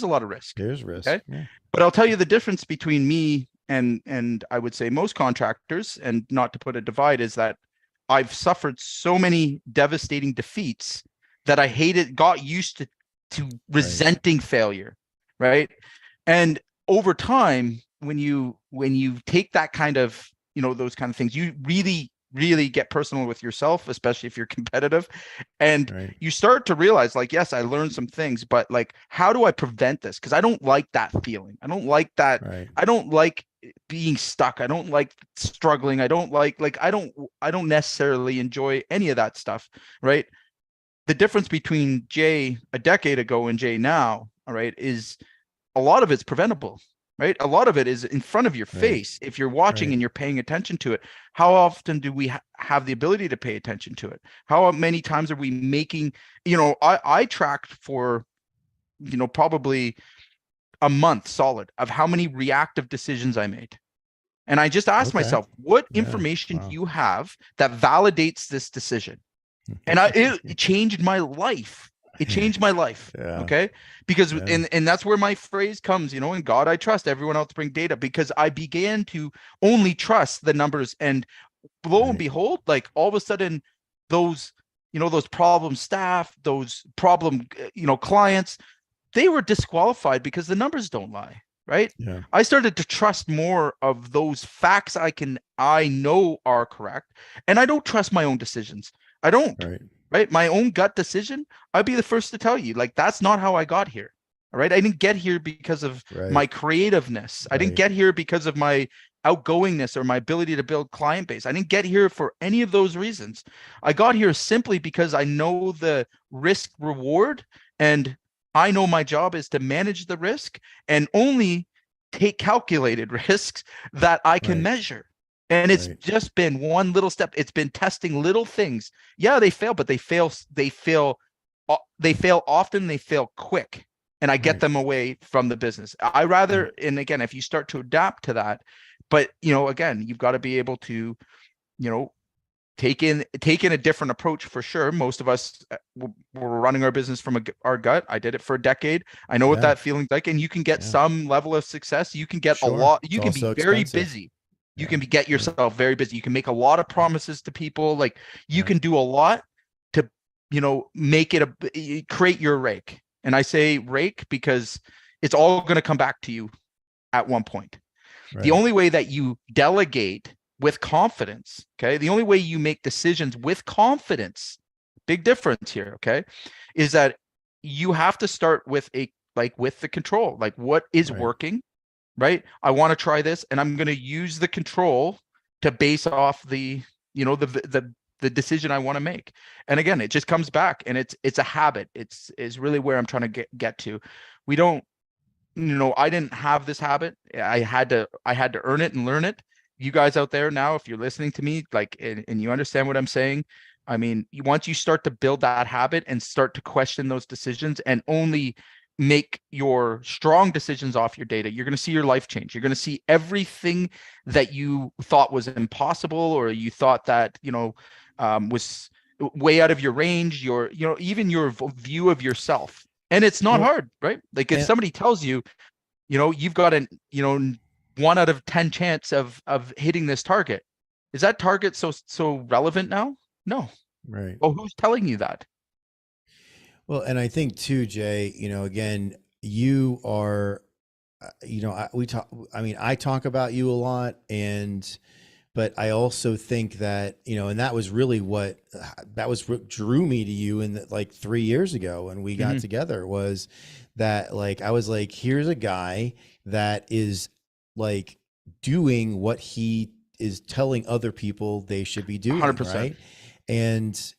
[SPEAKER 2] a lot of risk.
[SPEAKER 1] There's risk.
[SPEAKER 2] Okay. Yeah. But I'll tell you the difference between me and I would say most contractors, and not to put a divide, is that I've suffered so many devastating defeats that I got used to resenting failure. Right. And over time, when you take that kind of, those kind of things, you really get personal with yourself, especially if you're competitive, and you start to realize, like, yes, I learned some things, but like, how do I prevent this? Because I don't like that feeling. I don't like that. I don't like being stuck. I don't like struggling. I don't like I don't necessarily enjoy any of that stuff. Right. the difference between Jay a decade ago and Jay now, all right, is a lot of it's preventable, right? A lot of it is in front of your face. If you're watching and you're paying attention to it, how often do we have the ability to pay attention to it? How many times are we making, I tracked for, probably a month solid of how many reactive decisions I made. And I just asked myself, what information do you have that validates this decision? And it changed my life. It changed my life. Okay. Because, and that's where my phrase comes, in God I trust, everyone else bring data, because I began to only trust the numbers. And lo and behold, like all of a sudden those, those problem staff, those problem, clients, they were disqualified because the numbers don't lie. Right.
[SPEAKER 1] Yeah.
[SPEAKER 2] I started to trust more of those facts I know are correct. And I don't trust my own decisions. I don't. Right. My own gut decision, I'd be the first to tell you, like, that's not how I got here. All right. I didn't get here because of my creativeness. I didn't get here because of my outgoingness or my ability to build client base. I didn't get here for any of those reasons. I got here simply because I know the risk reward, and I know my job is to manage the risk and only take calculated risks that I can measure. And it's just been one little step. It's been testing little things. Yeah, they fail, but they fail often, they fail quick. And I get them away from the business. I rather, and again, if you start to adapt to that, but again, you've got to be able to, take in a different approach for sure. Most of us were running our business from our gut. I did it for a decade. I know what that feeling's like, and you can get some level of success. You can get a lot. You can be very busy. You can get yourself very busy. You can make a lot of promises to people. Like you can do a lot to, make it create your rake. And I say rake because it's all going to come back to you at one point. The only way that you delegate with confidence, okay, the only way you make decisions with confidence, big difference here, okay, is that you have to start with with the control, like what is working. Right. I want to try this, and I'm going to use the control to base off the, the decision I want to make. And again, it just comes back, and it's a habit. Is really where I'm trying to get to. We don't, I didn't have this habit. I had to earn it and learn it. You guys out there now, if you're listening to me, like, and you understand what I'm saying, I mean, once you start to build that habit and start to question those decisions and only make your strong decisions off your data, you're going to see your life change. You're going to see everything that you thought was impossible, or you thought that, was way out of your range, even your view of yourself. And it's not hard, right? Like if somebody tells you, you've got an, 1 out of 10 chance of hitting this target. Is that target so relevant now? No.
[SPEAKER 1] Right.
[SPEAKER 2] Well, who's telling you that?
[SPEAKER 1] Well, and I think too, Jay, again, you are, I talk about you a lot, but I also think that, and that was really what drew me to you like 3 years ago when we got together, was that, like, I was like, here's a guy that is like doing what he is telling other people they should be doing. 100%. Right. And,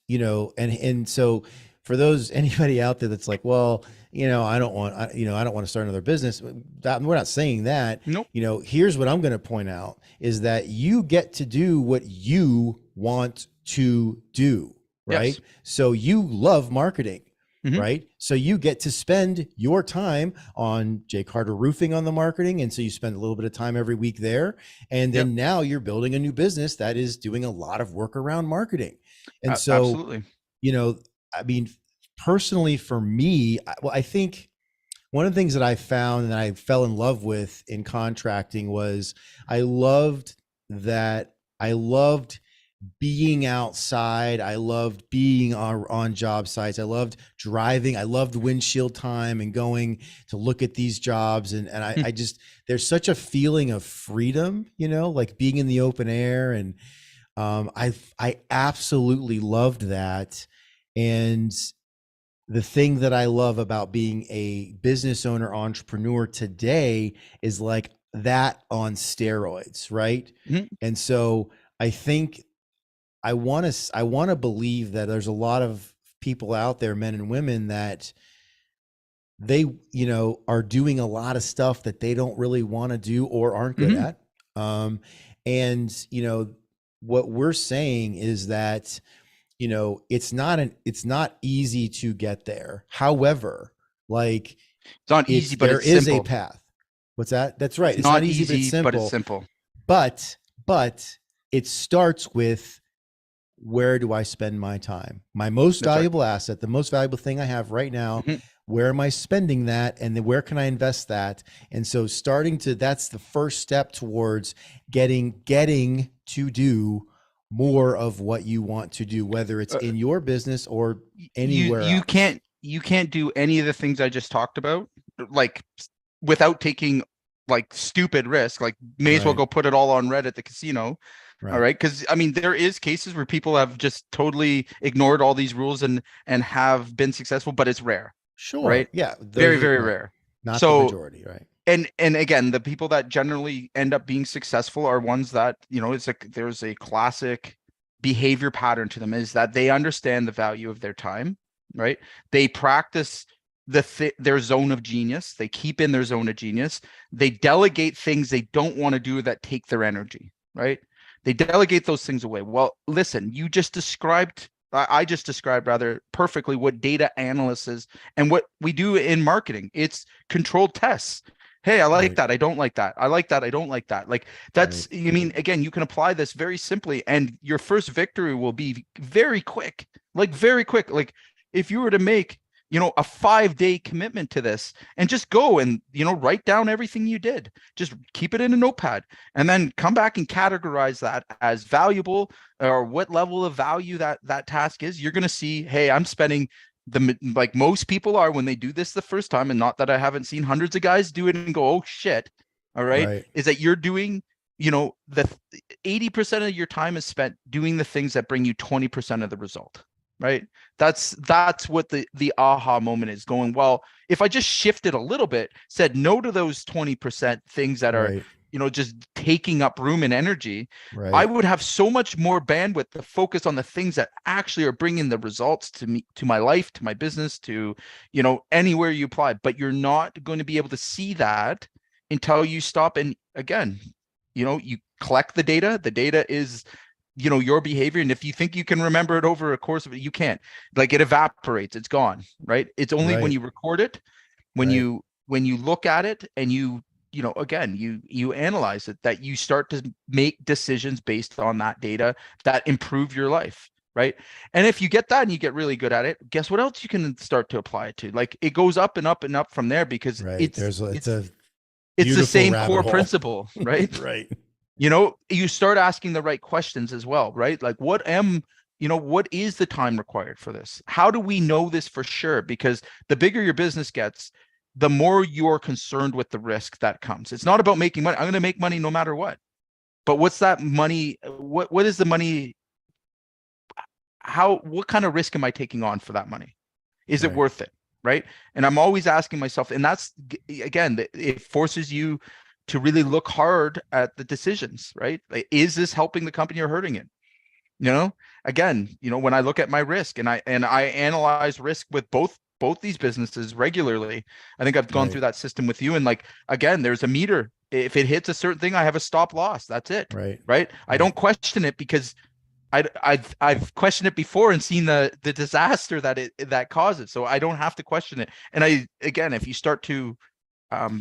[SPEAKER 1] and so for anybody out there that's like, well, I don't want to start another business. We're not saying that.
[SPEAKER 2] Nope.
[SPEAKER 1] Here's what I'm going to point out is that you get to do what you want to do. Right. Yes. So you love marketing. Right. So you get to spend your time on Jay Carter Roofing on the marketing. And so you spend a little bit of time every week there. And then now you're building a new business that is doing a lot of work around marketing. And so,
[SPEAKER 2] absolutely.
[SPEAKER 1] I mean, personally for me, I think one of the things that I found and that I fell in love with in contracting was I loved being outside. I loved being on job sites. I loved driving. I loved windshield time and going to look at these jobs. And I just, there's such a feeling of freedom, like being in the open air. And I absolutely loved that. And the thing that I love about being a business owner, entrepreneur today is like that on steroids, right? And so I think I want to believe that there's a lot of people out there, men and women, that they, are doing a lot of stuff that they don't really want to do or aren't good
[SPEAKER 2] Mhm.
[SPEAKER 1] at. And what we're saying is that, it's not easy to get there. However, like,
[SPEAKER 2] It's not easy, but
[SPEAKER 1] there
[SPEAKER 2] it's
[SPEAKER 1] is a
[SPEAKER 2] simple.
[SPEAKER 1] path. What's that? That's right.
[SPEAKER 2] It's
[SPEAKER 1] It's not
[SPEAKER 2] not
[SPEAKER 1] easy, but it's
[SPEAKER 2] easy, but it's
[SPEAKER 1] simple.
[SPEAKER 2] simple.
[SPEAKER 1] But it starts with, where do I spend my time? My most
[SPEAKER 2] That's right.
[SPEAKER 1] valuable asset, the most valuable thing I have right now,
[SPEAKER 2] Mhm.
[SPEAKER 1] where am I spending that? And then where can I invest that? And so that's the first step towards getting to do more of what you want to do, whether it's
[SPEAKER 2] Uh,
[SPEAKER 1] in your business or
[SPEAKER 2] you
[SPEAKER 1] anywhere
[SPEAKER 2] you
[SPEAKER 1] else.
[SPEAKER 2] can't you can't do any of the things I just talked about, like, without taking like stupid risk. Like, may as well
[SPEAKER 1] Right.
[SPEAKER 2] go put it all on red at the casino. All
[SPEAKER 1] Right.
[SPEAKER 2] right, because I mean, there is cases where people have just totally ignored all these rules and have been successful, but it's rare, right?
[SPEAKER 1] Sure. Yeah.
[SPEAKER 2] Very,
[SPEAKER 1] Those are
[SPEAKER 2] very
[SPEAKER 1] right.
[SPEAKER 2] rare.
[SPEAKER 1] Not the
[SPEAKER 2] So,
[SPEAKER 1] majority. Right.
[SPEAKER 2] and again, the people that generally end up being successful are ones that, it's like there's a classic behavior pattern to them, is that they understand the value of their time, right? They practice their zone of genius. They keep in their zone of genius. They delegate things they don't want to do that take their energy, right? They delegate those things away. Well, listen, I just described rather perfectly what data analysts is and what we do in marketing. It's controlled tests. Hey, I like
[SPEAKER 1] Right.
[SPEAKER 2] that. I don't like that. I like that. I don't like that. Like,
[SPEAKER 1] Right.
[SPEAKER 2] I mean, again, you can apply this very simply, and your first victory will be very quick. Like, very quick. Like, if you were to make, a 5-day commitment to this and just go and, write down everything you did, just keep it in a notepad and then come back and categorize that as valuable, or what level of value that task is, you're going to see, hey, I'm spending like most people are when they do this the first time, and not that I haven't seen hundreds of guys do it and go, oh shit. All right.
[SPEAKER 1] Right.
[SPEAKER 2] Is that you're doing, the 80% of your time is spent doing the things that bring you 20% of the result. Right. That's what the aha moment is, going, well, if I just shifted a little bit, said no to those 20% things that are,
[SPEAKER 1] Right.
[SPEAKER 2] just taking up room and energy, I
[SPEAKER 1] Right.
[SPEAKER 2] would have so much more bandwidth to focus on the things that actually are bringing the results to me, to my life, to my business, to, anywhere you apply. But you're not going to be able to see that until you stop. And again, you collect the data. The data is, your behavior. And if you think you can remember it over a course of it, you can't. Like, it evaporates, it's gone, right? It's only when
[SPEAKER 1] Right.
[SPEAKER 2] you record it, when
[SPEAKER 1] Right.
[SPEAKER 2] you look at it, and again, you analyze it, that you start to make decisions based on that data that improve your life, right? And if you get that and you get really good at it, guess what else you can start to apply it to? Like, it goes up and up and up from there, because
[SPEAKER 1] Right.
[SPEAKER 2] it's
[SPEAKER 1] It's
[SPEAKER 2] it's
[SPEAKER 1] a
[SPEAKER 2] it's the
[SPEAKER 1] beautiful
[SPEAKER 2] same
[SPEAKER 1] rabbit
[SPEAKER 2] core
[SPEAKER 1] hole.
[SPEAKER 2] principle, right?
[SPEAKER 1] Right.
[SPEAKER 2] You start asking the right questions as well, right? Like, what is the time required for this? How do we know this for sure? Because the bigger your business gets, the more you're concerned with the risk that comes. It's not about making money. I'm going to make money no matter what. But what's that money? What is the money? What kind of risk am I taking on for that money? Is it
[SPEAKER 1] Right.
[SPEAKER 2] worth it? Right. And I'm always asking myself, and that's, again, it forces you to really look hard at the decisions, right? Like, is this helping the company or hurting it? Again, when I look at my risk, and I analyze risk with both these businesses regularly. I think I've gone
[SPEAKER 1] Right.
[SPEAKER 2] through that system with you. And, like, again, there's a meter. If it hits a certain thing, I have a stop loss. That's it.
[SPEAKER 1] Right.
[SPEAKER 2] Right. I
[SPEAKER 1] Right.
[SPEAKER 2] don't question it, because I've questioned it before and seen the disaster that causes. So I don't have to question it. And again, if you start to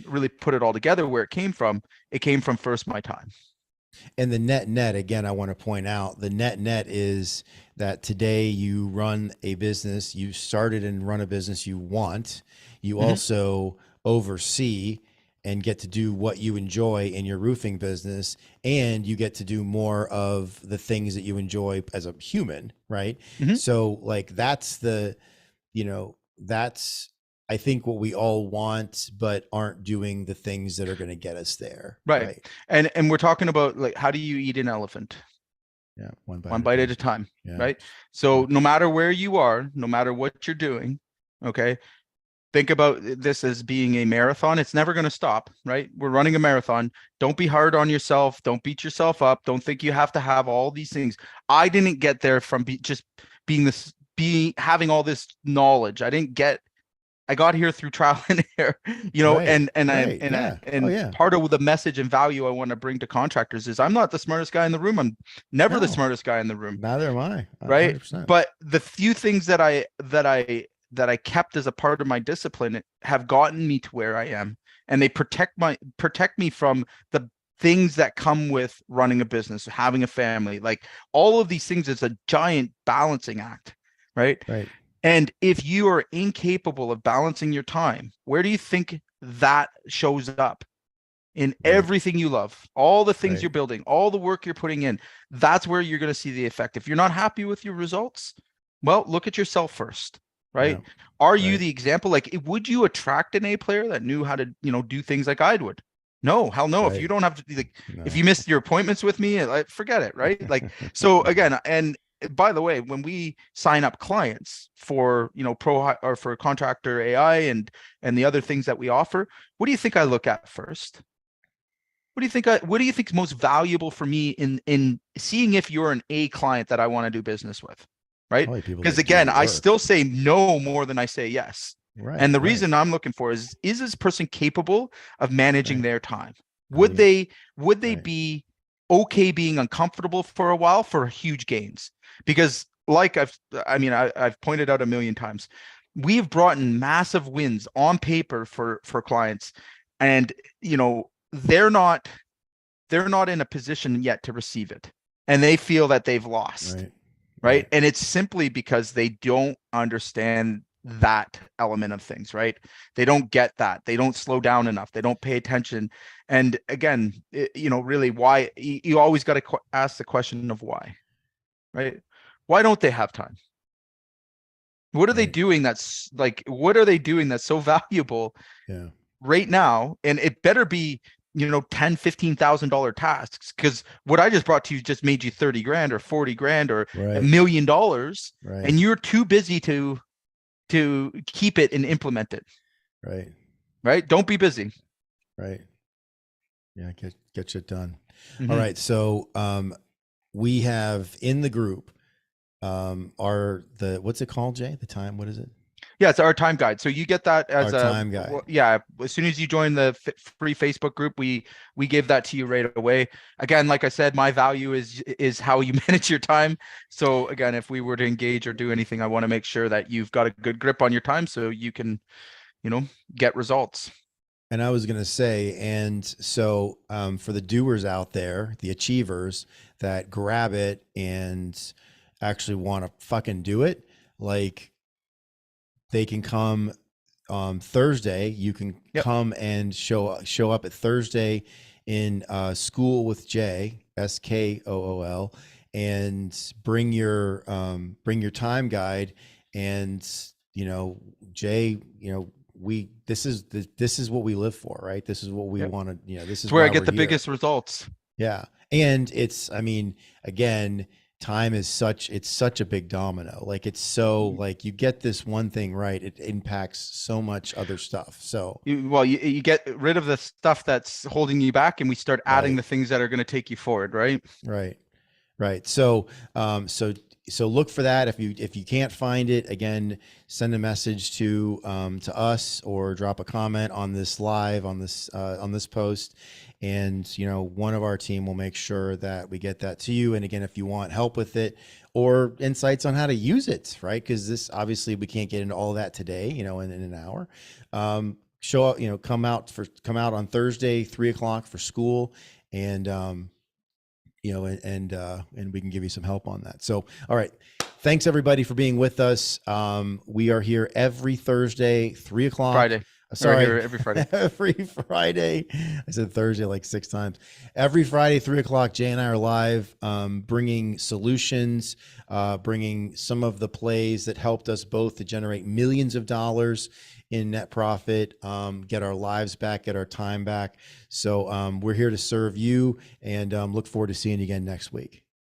[SPEAKER 2] really put it all together, where it came from first my time.
[SPEAKER 1] And the net, again, I want to point out, the net is that today you run a business, you started and run a business you want. You
[SPEAKER 2] Mhm.
[SPEAKER 1] also oversee and get to do what you enjoy in your roofing business, and you get to do more of the things that you enjoy as a human, right?
[SPEAKER 2] Mhm.
[SPEAKER 1] So, like, that's, I think, what we all want, but aren't doing the things that are going to get us there,
[SPEAKER 2] Right.
[SPEAKER 1] right?
[SPEAKER 2] And we're talking about, like, how do you eat an elephant?
[SPEAKER 1] Yeah, one bite
[SPEAKER 2] One
[SPEAKER 1] at a
[SPEAKER 2] bite at
[SPEAKER 1] time.
[SPEAKER 2] a time,
[SPEAKER 1] Yeah.
[SPEAKER 2] right? So no matter where you are, no matter what you're doing, okay, think about this as being a marathon. It's never going to stop, right? We're running a marathon. Don't be hard on yourself. Don't beat yourself up. Don't think you have to have all these things. I didn't get there from just being this having all this knowledge. I got here through trial and error,
[SPEAKER 1] Right.
[SPEAKER 2] and part of the message and value I want to bring to contractors is I'm not the smartest guy in the room. I'm never the smartest guy in the room.
[SPEAKER 1] Neither am I.
[SPEAKER 2] Right. 100%. But the few things that I kept as a part of my discipline have gotten me to where I am, and they protect me from the things that come with running a business, having a family. Like all of these things is a giant balancing act, right?
[SPEAKER 1] Right.
[SPEAKER 2] And if you are incapable of balancing your time, where do you think that shows up? In everything you love, all the things you're building, all the work you're putting in, that's where you're going to see the effect. If you're not happy with your results, well, look at yourself first, right? Yeah. Are you the example? Like, would you attract an A player that knew how to, do things like I would? No, hell no. If you don't have to, like, if you missed your appointments with me, forget it, right? Like, so again, and by the way, when we sign up clients for, Pro or for Contractor AI and the other things that we offer, what do you think I look at first? What do you think is most valuable for me in seeing if you're an A client that I want to do business with, right? Because again, I still say no more than I say yes. Right. And the reason I'm looking for is this person capable of managing their time? Would they be okay being uncomfortable for a while for huge gains? Because like I've pointed out a million times, we've brought in massive wins on paper for clients, and they're not in a position yet to receive it, and they feel that they've lost, right? And it's simply because they don't understand that element of things, right? They don't get that. They don't slow down enough. They don't pay attention. And again, really, why? You always got to ask the question of why, right? Why don't they have time? What are they doing that's so valuable right now? And it better be $10,000-$15,000 tasks, because what I just brought to you just made you 30 grand or 40 grand or $1 million, and you're too busy to keep it and implement it. Right. Don't be busy.
[SPEAKER 1] Yeah. Get shit done. Mm-hmm. All right. So we have in the group what's it called, Jay? The time, what is it?
[SPEAKER 2] Yeah, it's our time guide. So you get that as
[SPEAKER 1] our time guide.
[SPEAKER 2] Yeah, as soon as you join the free Facebook group, we give that to you right away. Again, like I said, my value is how you manage your time. So again, if we were to engage or do anything, I want to make sure that you've got a good grip on your time so you can, get results.
[SPEAKER 1] And I was going to say, and so for the doers out there, the achievers that grab it and actually want to fucking do it, like, they can come Thursday. You can come and show up at Thursday in School with Jay, SKOOL, and bring your time guide. And Jay, this is what we live for, right? This is what we want to, this is
[SPEAKER 2] where I get the biggest results.
[SPEAKER 1] Yeah, and again, time is such a big domino. Like, it's so, like, you get this one thing right, it impacts so much other stuff. So
[SPEAKER 2] you get rid of the stuff that's holding you back, and we start adding the things that are going to take you forward.
[SPEAKER 1] Right. So look for that. If you can't find it, again, send a message to us, or drop a comment on this live, on this post, and one of our team will make sure that we get that to you. And again, if you want help with it or insights on how to use it, right? Because this, obviously, we can't get into all of that today, in an hour. Show up, come out on Thursday, 3:00 for school, and and we can give you some help on that. So, all right. Thanks everybody for being with us. We are here every Thursday, 3:00.
[SPEAKER 2] Friday.
[SPEAKER 1] Sorry,
[SPEAKER 2] every Friday.
[SPEAKER 1] Every Friday. I said Thursday like 6 times. Every Friday, 3:00, Jay and I are live, bringing solutions, bringing some of the plays that helped us both to generate millions of dollars in net profit, get our lives back, get our time back. So we're here to serve you, and look forward to seeing you again next week.